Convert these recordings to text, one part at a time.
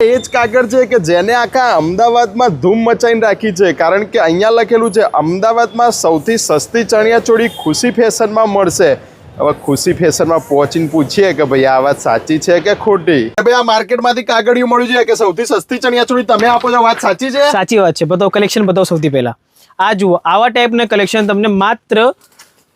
એ જ કાગળ છે કે જેને આખા અમદાવાદમાં ધૂમ મચાઈને રાખી છે, કારણ કે અહીંયા લખેલું છે અમદાવાદમાં સૌથી સસ્તી ચણિયાચોળી ખુશી ફેશનમાં મળશે. હવે ખુશી ફેશનમાં પહોંચીને પૂછીએ કે ભાઈ આ વાત સાચી છે કે ખોટી. ભાઈ આ માર્કેટમાંથી કાગળિયું મળ્યું છે કે સૌથી સસ્તી ચણિયાચોળી તમે આપો છો, વાત સાચી છે? સાચી વાત છે. બતાવો કલેક્શન, બતાવો. સૌથી પહેલા આ જુઓ, આવા ટાઈપના કલેક્શન તમને માત્ર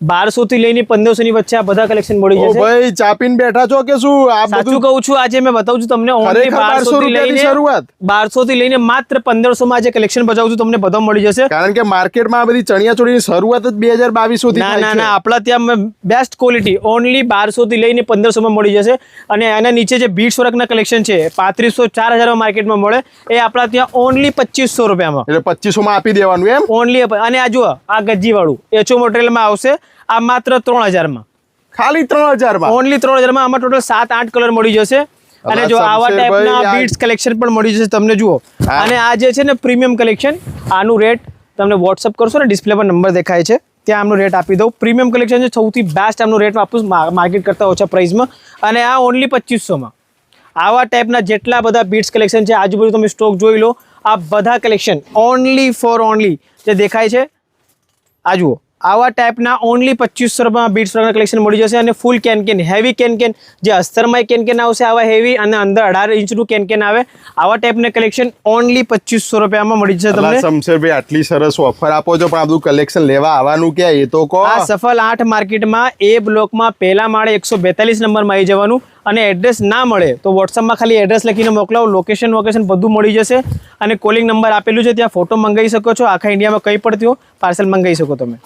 1200 થી લઈને 1500 ની વચ્ચે આ બધા કલેક્શન મળી જશે. ભાઈ ચાપીને બેઠા છો કે શું? આ સાચું કહું છું. આજે મેં બતાવું છું તમને ઓનલી 1200 થી લઈને શરૂઆત, 1200 થી લઈને માત્ર 1500 માં આજે કલેક્શન બતાવું છું તમને, બધો મળી જશે. કારણ કે માર્કેટમાં આ બધી ચણિયાચોળીની શરૂઆત જ 2022 થી થાય છે. ના, આપણા ત્યાં બેસ્ટ ક્વોલિટી ઓનલી 1200 થી લઈને 1500 માં મળી જશે. અને એના નીચે જે બીટ્સ વર્કના કલેક્શન છે 3500 4000 માં માર્કેટમાં મળે, એ આપણા ત્યાં ઓનલી 2500 રૂપિયામાં, એટલે 2500 માં આપી દેવાનું એમ ઓનલી. અને આ જુઓ, આ ગજી વાળું એચઓ મટીરિયલમાં આવશે, આ માત્ર 3000 માં, ખાલી 3000 માં, ઓનલી 3000 માં. આમાં ટોટલ 7-8 કલર મળી જશે. અને જો આવા ટાઈપના બીટ્સ કલેક્શન પણ મળી જશે તમને. જુઓ, અને આ જે છે ને પ્રીમિયમ કલેક્શન, આનું રેટ તમને વોટ્સઅપ કરશો ને, ડિસ્પ્લે પર નંબર દેખાય છે, ત્યાં આમનો રેટ આપી દઉં. પ્રીમિયમ કલેક્શન છે, સૌથી બેસ્ટ આમનો રેટ આપું માર્કેટ કરતાં ઓછા પ્રાઇસમાં. અને આ ઓનલી 2500 માં. આવા ટાઈપના જેટલા બધા બીટ્સ કલેક્શન છે, આજુબાજુ તમે સ્ટોક જોઈ લો. આ બધા કલેક્શન ઓનલી ફોર ઓનલી જે દેખાય છે, આ જુઓ, આવા ટાઈપના ઓનલી 2500 રૂપિયામાં બીટ્સ કલેક્શન મળી જશે. અને ફૂલ કેન હેવી કેન જે અસ્તરમાં કેન આવશે, આવા હેવી, અને અંદર 18 ઇંચનું કેન આવે. આવા ટાઈપના કલેક્શન ઓનલી 2500 રૂપિયામાં મળી જશે તમને. શમશેરભાઈ આટલી સરસ ઓફર આપો છો, પણ આ બધું કલેક્શન લેવા આવવાનું ક્યાં એ તો કહો. આ સફલ 8 માર્કેટમાં એ બ્લોકમાં પહેલા માળે 142 નંબરમાં આવી જવાનું. અને એડ્રેસ ના મળે તો વોટ્સઅપમાં ખાલી એડ્રેસ લખીને મોકલાવો, લોકેશન બધું મળી જશે. અને કોલિંગ નંબર આપેલું છે, ત્યાં ફોટો મંગાવી શકો છો. આખા ઇન્ડિયામાં કંઈ પડતી હો પાર્સલ મંગાવી શકો તમે.